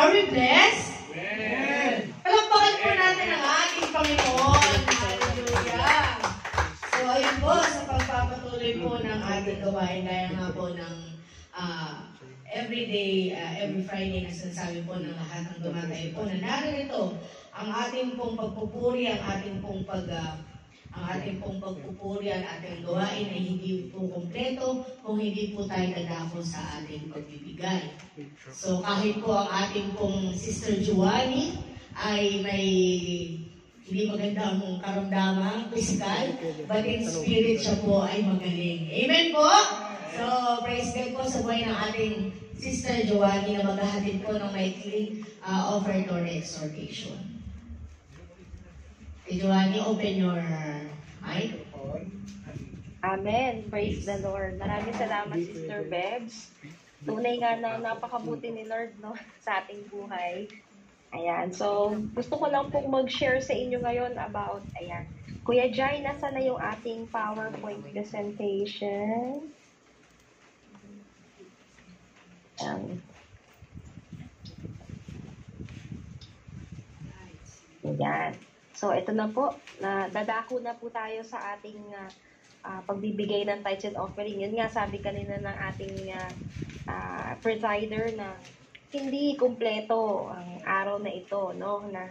Are we blessed? Amen. Palakpakan po natin ang ating Panginoon. Hallelujah. So, ayun po, sa pagpapatuloy po ng ating gawain, gaya nga po ng everyday, every Friday na sinasabi po ng lahat ng tumatayo po na narito ang ating pong pagpupuri, ang ating pong pagpupuri, ang ating gawain ay hindi po kompleto kung hindi po tayo dadako sa ating pagbibigay. So kahit po ang ating pong Sister Giovanni ay may hindi magandang karamdaman, physical, but in spirit siya po ay magaling. Amen po? So praise God po sa buhay ng ating Sister Giovanni na maghahatid po ng maikling offertory exhortation. Giovanni, open your microphone. Amen. Praise the Lord. Maraming salamat, Sister Bebs. Tunay nga na napakabuti ni Lord, no, sa ating buhay. Ayan. So, gusto ko lang pong mag-share sa inyo ngayon about, ayan. Kuya Jai, nasa na yung ating PowerPoint presentation? Ayan. So, ito na po. Dadako na po tayo sa ating pagbibigay ng tithes and offering. Yun nga, sabi kanina ng ating presider na hindi kumpleto ang araw na ito, no? Na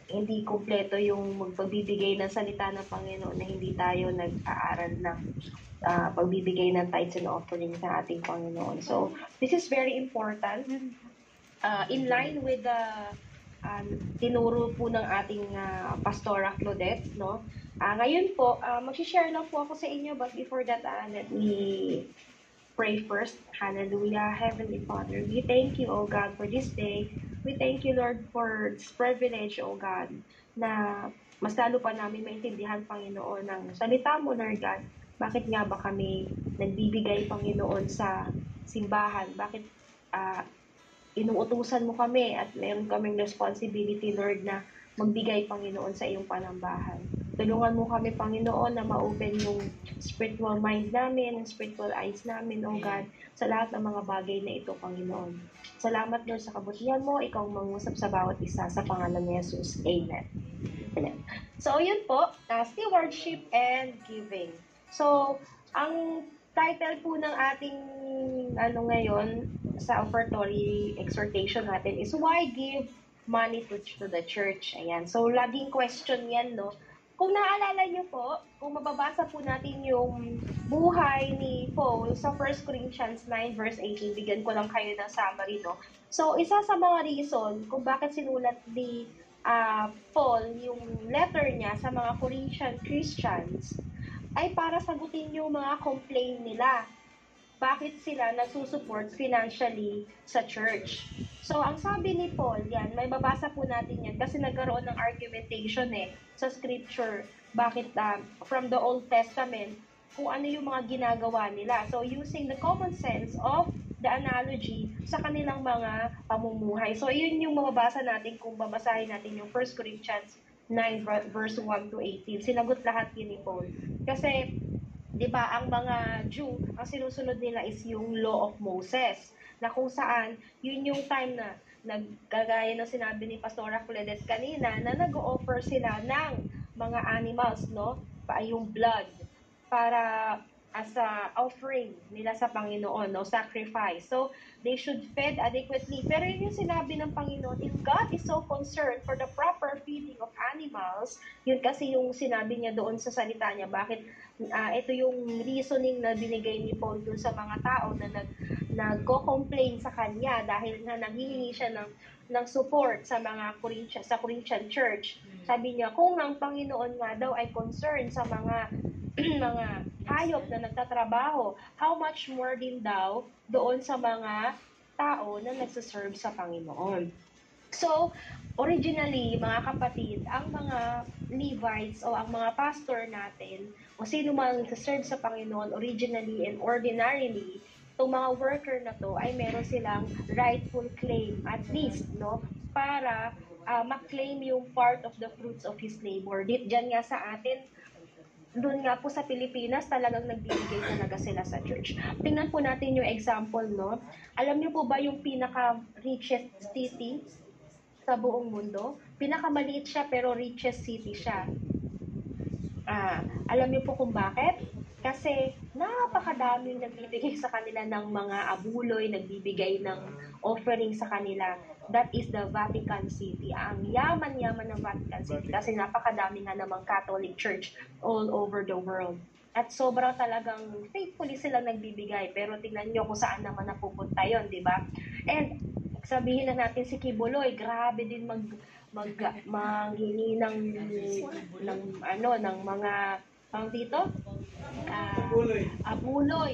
hindi kumpleto yung magpagbibigay ng salita ng Panginoon na hindi tayo nag-aaral ng pagbibigay ng tithes and offering sa ating Panginoon. So, this is very important. In line with the tinuro po ng ating Pastora Claudette, no? Ngayon po, mag-share lang po ako sa inyo, but before that, let me pray first. Hallelujah. Heavenly Father, we thank you, O God, for this day. We thank you, Lord, for this privilege, O God, na mas lalo pa namin maintindihan, Panginoon, ng salita mo, Lord God. Bakit nga ba kami nagbibigay, Panginoon, sa simbahan? Bakit inuutusan mo kami at meron kaming responsibility, Lord, na magbigay, Panginoon, sa iyong panambahan. Tulungan mo kami, Panginoon, na ma-open yung spiritual mind namin, yung spiritual eyes namin, O God, sa lahat ng mga bagay na ito, Panginoon. Salamat, Lord, sa kabutihan mo. Ikaw ang mangusap sa bawat isa sa pangalan ni Jesus. Amen. Amen. So, yun po, stewardship and giving. So, ang title po ng ating ngayon sa offertory exhortation natin is Why Give Money to the Church? Ayan. So, laging question yan, no? Kung naalala niyo po, kung mababasa po natin yung buhay ni Paul sa 1 Corinthians 9 verse 18, bigyan ko lang kayo ng summary, no? So, isa sa mga reason kung bakit sinulat ni Paul yung letter niya sa mga Corinthian Christians ay para sagutin yung mga complaint nila. Bakit sila nagsusupport financially sa church? So, ang sabi ni Paul, yan, may babasa po natin yan kasi nagkaroon ng argumentation sa scripture. Bakit from the Old Testament, kung ano yung mga ginagawa nila. So, using the common sense of the analogy sa kanilang mga pamumuhay. So, yun yung mababasa natin kung babasahin natin yung 1 Corinthians 9 verse 1 to 18. Sinagot lahat yun ni Paul. Kasi, di ba, ang mga Jew, ang sinusunod nila is yung law of Moses, na kung saan, yun yung time na naggagaya ng sinabi ni Pastora Claudette kanina, na nag-o-offer sila ng mga animals, no? Yung blood, para as a offering nila sa Panginoon, no? Sacrifice. So, they should fed adequately. Pero yun yung sinabi ng Panginoon, if God is so concerned for the proper feeding of animals, yun kasi yung sinabi niya doon sa salita niya, bakit ito yung reasoning na binigay ni Paul doon sa mga tao na nagko-complain sa kanya dahil na nanghihingi siya ng support sa mga Corinthian church. Sabi niya, kung ang Panginoon nga daw ay concerned sa mga mga hayop na nagtatrabaho, how much more din daw doon sa mga tao na nagsaserve sa Panginoon. So, originally, mga kapatid, ang mga Levites o ang mga pastor natin, o sino man nagsaserve sa Panginoon originally and ordinarily, itong mga worker na to ay meron silang rightful claim, at least, no, para ma-claim yung part of the fruits of his labor. Diyan nga sa atin, doon nga po sa Pilipinas, talagang nagbibigay talaga sila sa church. Tingnan po natin yung example, no? Alam niyo po ba yung pinaka-richest city sa buong mundo? Pinakamaliit siya pero richest city siya. Alam niyo po kung bakit? Kasi napakadaming nagbibigay sa kanila ng mga abuloy, nagbibigay ng offering sa kanila. That is the Vatican City. Ang yaman-yaman ng Vatican City kasi napakadami nga namang Catholic Church all over the world. At sobrang talagang faithfully sila nagbibigay. Pero tingnan nyo kung saan naman napupunta yon, di ba? And sabihin na natin si Kibuloy, grabe din manghingi ng mga dito abuloy,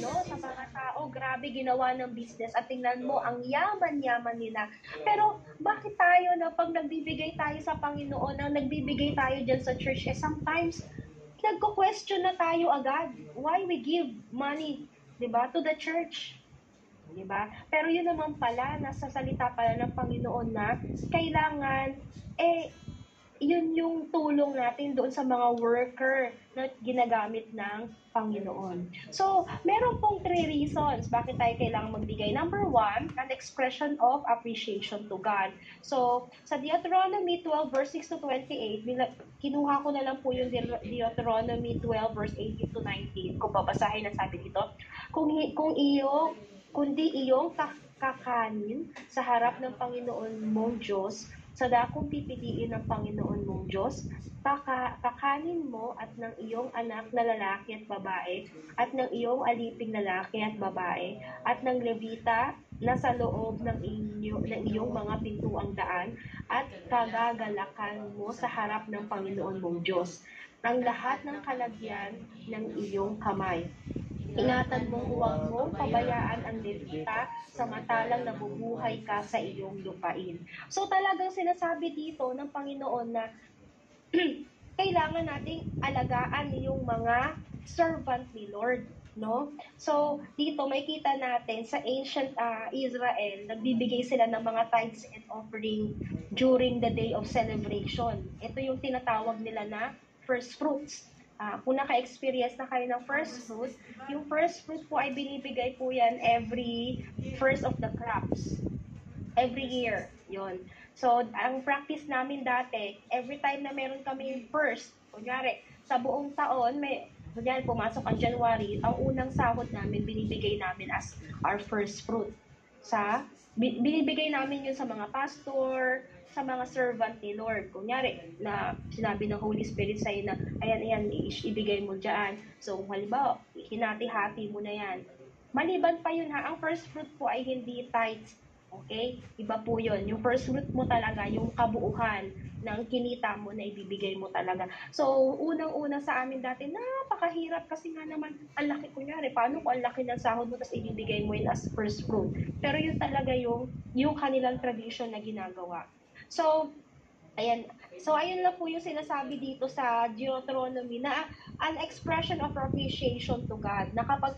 no, sa mga tao. Grabe ginawa ng business at tingnan mo ang yaman-yaman nila. Pero bakit tayo na pag nagbibigay tayo sa Panginoon, ang nagbibigay tayo dyan sa church, sometimes nagko-question na tayo agad why we give money, 'di ba, to the church. Diba? Pero yun naman pala, nasa salita pala ng Panginoon na kailangan, yun yung tulong natin doon sa mga worker na ginagamit ng Panginoon. So, meron pong 3 reasons bakit tayo kailangan magbigay. Number 1, an expression of appreciation to God. So, sa Deuteronomy 12 verse 6 to 28, kinuha ko na lang po yung Deuteronomy 12 verse 18 to 19. Kung babasahin na sabi dito, kundi iyong kakanin sa harap ng Panginoon mong Diyos, sa dakong pipiliin ng Panginoon mong Diyos, kakanin mo at ng iyong anak na lalaki at babae, at ng iyong aliping lalaki at babae, at ng Levita na sa loob ng iyong mga pintuang daan, at kagagalakan mo sa harap ng Panginoon mong Diyos ang lahat ng kalagyan ng iyong kamay. Ingatan mong huwag mong pabayaan ang Levita samantalang nabubuhay ka sa iyong lupain. So talagang sinasabi dito ng Panginoon na kailangan nating alagaan yung mga servant ni Lord, no? So dito may kita natin sa ancient Israel, nagbibigay sila ng mga tithes and offering during the day of celebration. Ito yung tinatawag nila na first fruits. Kung naka-experience na kayo ng first fruit, yung first fruit po ay binibigay po yan every first of the crops. Every year, yon. So, ang practice namin dati, every time na meron kami first, kunyari, sa buong taon, kunyari, pumasok ang January, ang unang sahod namin, binibigay namin as our first fruit. Binibigay namin yun sa mga pastor, sa mga servant ni Lord. Kunyari, na sinabi ng Holy Spirit sa'yo na, ayan, ibigay mo dyan. So, halimbawa, hinati-hati mo na yan. Maliban pa yun ha, ang first fruit po ay hindi tithes. Okay? Iba po yun. Yung first fruit mo talaga, yung kabuuhan ng kinita mo na ibibigay mo talaga. So, unang-una sa amin dati, napakahirap kasi nga naman, ang laki, kunyari, paano kung ang laki ng sahod mo tapos ibibigay mo yun as first fruit? Pero yun talaga yung kanilang tradition na ginagawa. So, ayan. So, ayun lang po yung sinasabi dito sa Deuteronomy na an expression of appreciation to God. Na kapag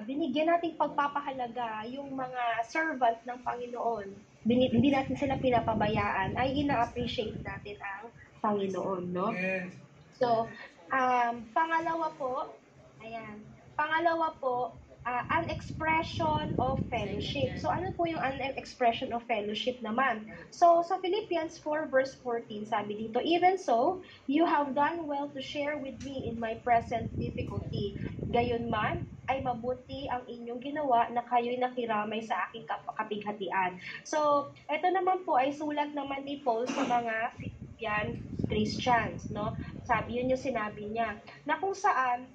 binigyan nating pagpapahalaga yung mga servant ng Panginoon, hindi natin sila pinapabayaan, ay ina-appreciate natin ang Panginoon, no? So, pangalawa po, an expression of fellowship. So, ano po yung an expression of fellowship naman? So, sa Philippians 4 verse 14, sabi dito, even so, you have done well to share with me in my present difficulty. Gayunman, ay mabuti ang inyong ginawa na kayo'y nakiramay sa aking kapighatian. So, ito naman po ay sulat naman ni Paul sa mga Philippian Christians, no? Yun yung sinabi niya, na kung saan,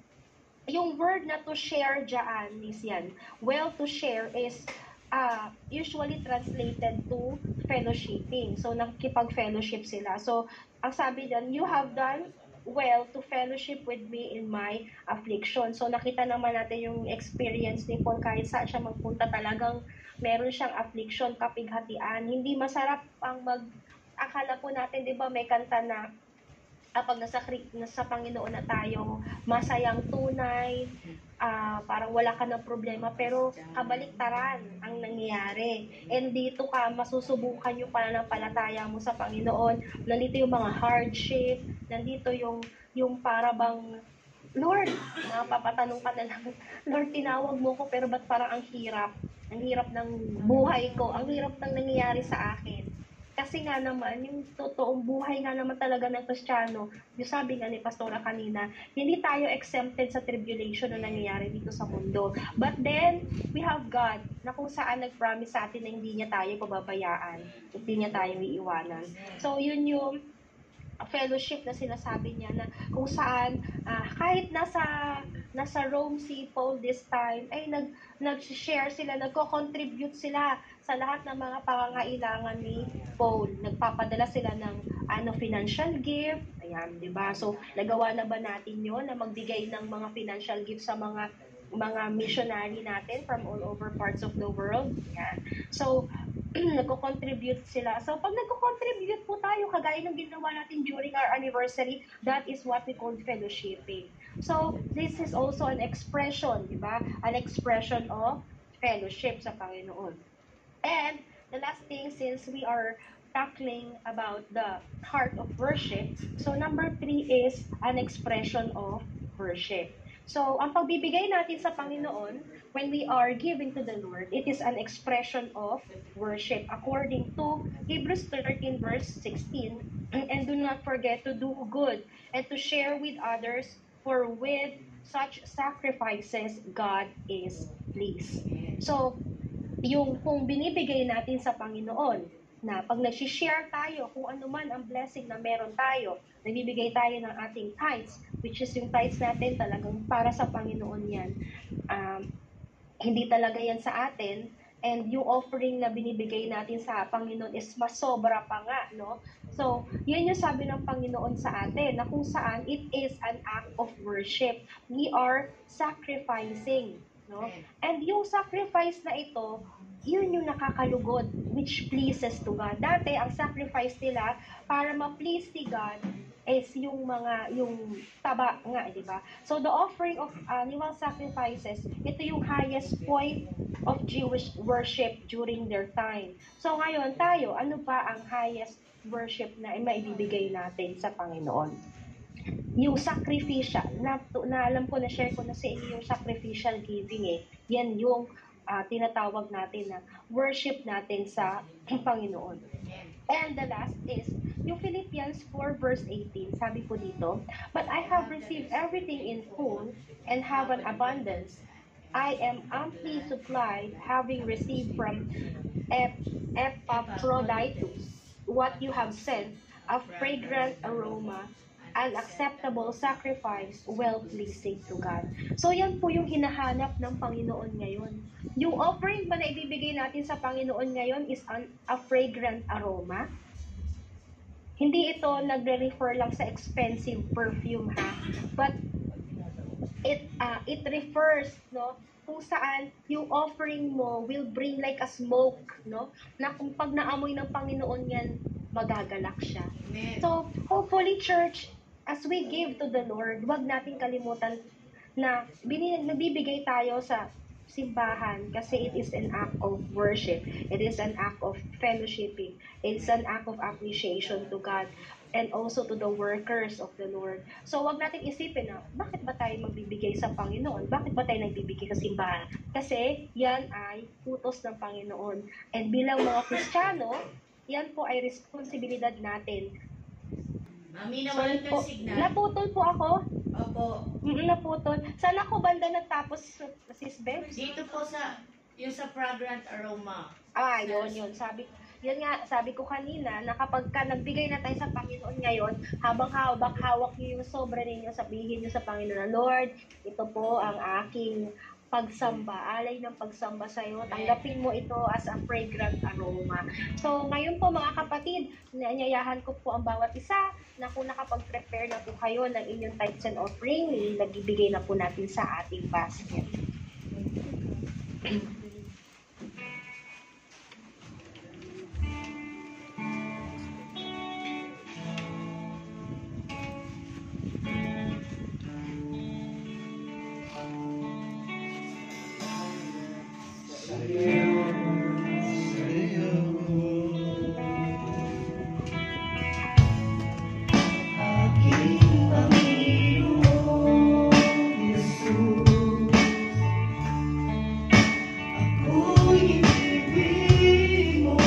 yung word na to share dyan is yan. Well, to share is usually translated to fellowshipping. So, nakikipag-fellowship sila. So, ang sabi dyan, you have done well to fellowship with me in my affliction. So, nakita naman natin yung experience ni Paul kahit saan siya magpunta, talagang meron siyang affliction, kapighatian. Hindi masarap ang akala po natin, di ba, may kanta na kapag nasa Panginoon na tayo, masayang tunay, parang wala ka ng problema, pero kabaliktaran ang nangyayari. And dito ka, masusubukan yung pananampalataya mo sa Panginoon. Nandito yung mga hardship, nandito yung para bang, Lord, napapatanong ka na lang, Lord, tinawag mo ko, pero ba't parang ang hirap? Ang hirap ng buhay ko, ang hirap ng nangyayari sa akin. Kasi nga naman, yung totoong buhay nga naman talaga ng Kristiyano, yung sabi nga ni Pastora kanina, hindi tayo exempted sa tribulation na nangyayari dito sa mundo. But then, we have God, na kung saan nag-promise sa atin na hindi niya tayo pababayaan, hindi niya tayo iiwanan. So, yun yung fellowship na sinasabi niya na kung saan kahit nasa Rome Sea Paul this time ay nag-share sila, nagko-contribute sila sa lahat ng mga pangangailangan ni Paul. Nagpapadala sila ng financial gift. Ayan, 'di ba? So nagawa na ba natin 'yon na magbigay ng mga financial gift sa mga missionary natin from all over parts of the world? Ayan. So nagko-contribute sila. So, pag nagko-contribute po tayo, kagaya ng ginawa natin during our anniversary, that is what we call fellowshipping. So, this is also an expression, di ba? An expression of fellowship sa Panginoon. And, the last thing, since we are tackling about the heart of worship, so number 3 is an expression of worship. So, ang pagbibigay natin sa Panginoon, when we are giving to the Lord, it is an expression of worship according to Hebrews 13 verse 16. And do not forget to do good and to share with others, for with such sacrifices, God is pleased. So, yung kung binibigay natin sa Panginoon, na pag nag-share tayo, kung ano man ang blessing na meron tayo, nagbibigay tayo ng ating tithes, which is yung tithes natin talagang para sa Panginoon yan. Hindi talaga yan sa atin, and yung offering na binibigay natin sa Panginoon is mas sobra pa nga, no? So, yun yung sabi ng Panginoon sa atin, na kung saan it is an act of worship. We are sacrificing, no? And yung sacrifice na ito, yun yung nakakalugod, which pleases to God. Dati, ang sacrifice nila, para ma-please si God, is yung taba nga, di ba? So, the offering of animal sacrifices, ito yung highest point of Jewish worship during their time. So, ngayon tayo, ano ba ang highest worship na maibibigay natin sa Panginoon? Yung sacrificial, na alam ko, na-share ko na sa inyo yung sacrificial giving yan yung tinatawag natin na worship natin sa Panginoon. And the last is, yung Philippians 4 verse 18, sabi po dito, but I have received everything in full and have an abundance. I am amply supplied, having received from Epaphroditus what you have sent, a fragrant aroma, an acceptable sacrifice, well-pleasing to God. So yan po yung hinahanap ng Panginoon ngayon. Yung offering ba na ibibigay natin sa Panginoon ngayon is a fragrant aroma? Hindi ito nagre-refer lang sa expensive perfume, ha? But it refers, no, kung saan yung offering mo will bring like a smoke, no? Na kung pag naamoy ng Panginoon yan, magagalak siya. So, hopefully, church, as we give to the Lord, wag nating kalimutan na nagbibigay tayo sa simbahan kasi it is an act of worship. It is an act of fellowshipping. It is an act of appreciation to God and also to the workers of the Lord. So, wag natin isipin na, bakit ba tayo magbibigay sa Panginoon? Bakit ba tayo nagbibigay sa simbahan? Kasi yan ay utos ng Panginoon. And bilang mga Kristiyano, yan po ay responsibilidad natin. Mami, nawalan ka signal. Naputol po ako. Opo. Naputol. Saan ako banda nagtapos, Sis Beth? Dito po yung sa fragrant aroma. Yun. Sabi ko kanina, na kapag nagbigay na tayo sa Panginoon ngayon, habang hawak niyo yung sobra ninyo, sabihin niyo sa Panginoon, Lord, ito po ang aking pagsamba, alay ng pagsamba sa iyo, tanggapin mo ito as a fragrant aroma. So, ngayon po mga kapatid, naanyayahan ko po ang bawat isa na kung nakapag-prepare na po kayo ng inyong tithes and offering, nagbibigay na po natin sa ating basket. Aking Panginoon Jesus, ako'y ibig mo,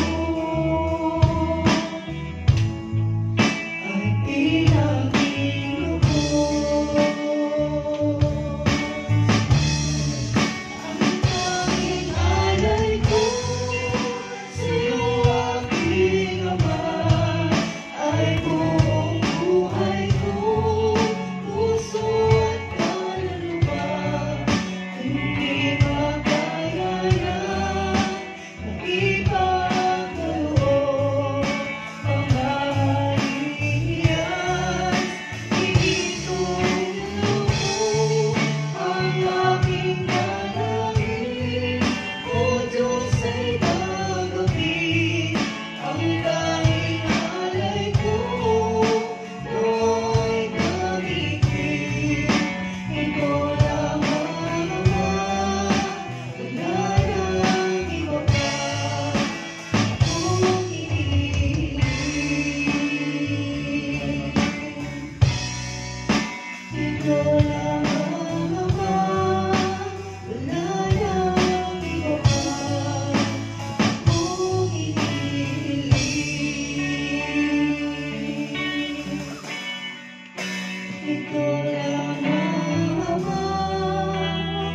ay pinag-inog ko. Ang tanging alay ko sa'yo, aking Ama, ay buong buhay ko, puso at kaluluwa. Hindi makayayaan na ipagkaloob ang mahalihiyas. Itutulog ko ang aking dalangin, O Diyos ay gagawin ang tanging alay ko, Lord, gamitin. Ikaw lamang, Ama, wala nang iba pa akong iniibig. Ikaw lamang, Ama, wala nang iba pa akong iniibig. Ikaw lamang, Ama,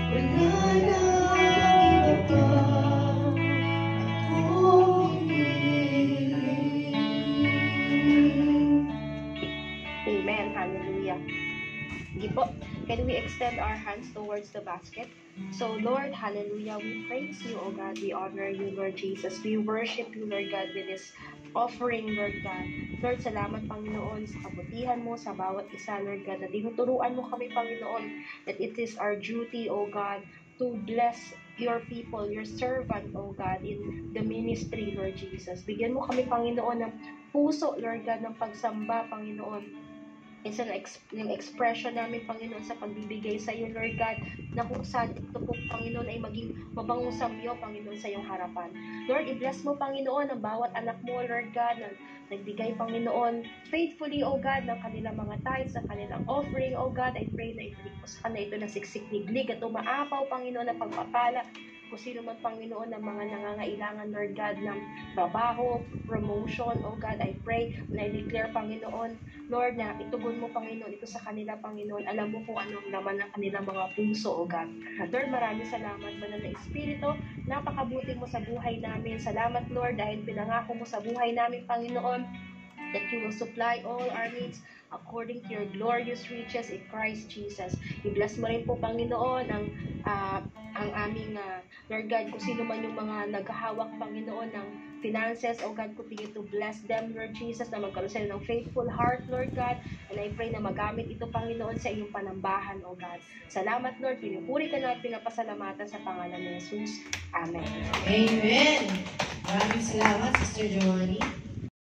wala nang iba pa akong iniibig. Amen. Hallelujah. Sige po. Can we extend our hands towards the basket? So, Lord, hallelujah, we praise you, O God. We honor you, Lord Jesus. We worship you, Lord God, with this offering, Lord God. Lord, salamat, Panginoon, sa kabutihan mo sa bawat isa, Lord God, na tinuturuan mo kami, Panginoon, that it is our duty, O God, to bless your people, your servant, O God, in the ministry, Lord Jesus. Bigyan mo kami, Panginoon, ng puso, Lord God, ng pagsamba, Panginoon. Isa na yung expression namin, Panginoon, sa pagbibigay sa iyo, Lord God, na kung saan ito po, Panginoon, ay maging mabangong samyo, Panginoon, sa iyong harapan. Lord, i-bless mo, Panginoon, ang bawat anak mo, Lord God, na nagbigay, Panginoon, faithfully, O God, ng kanilang mga tithes, ng kanilang offering, O God. I pray na ibalik mo sa kanila ito na siksik-liglig at umaapaw, Panginoon, na pagpapala. Kung sino man, Panginoon, ng mga nangangailangan, Lord God, ng trabaho, promotion, O God, I pray na i-declare, Panginoon, Lord, na itugon mo, Panginoon, ito sa kanila, Panginoon. Alam mo kung anong laman ng kanilang mga puso, O God. Lord, maraming salamat, Banal na Espiritu. Napakabuti mo sa buhay namin. Salamat, Lord, dahil pinangako mo sa buhay namin, Panginoon, that you will supply all our needs according to your glorious riches in Christ Jesus. I-bless mo rin po, Panginoon, ang aming, Lord God, kung sino man yung mga naghahawak, Panginoon, ng finances, O God, continue to bless them, Lord Jesus, na magkaroon sila ng faithful heart, Lord God, and I pray na magamit ito, Panginoon, sa iyong panambahan, O God. Salamat, Lord, pinupuri ka na at pinapasalamatan sa pangalan ni Jesus. Amen. Amen. Maraming salamat, Sister Joanie.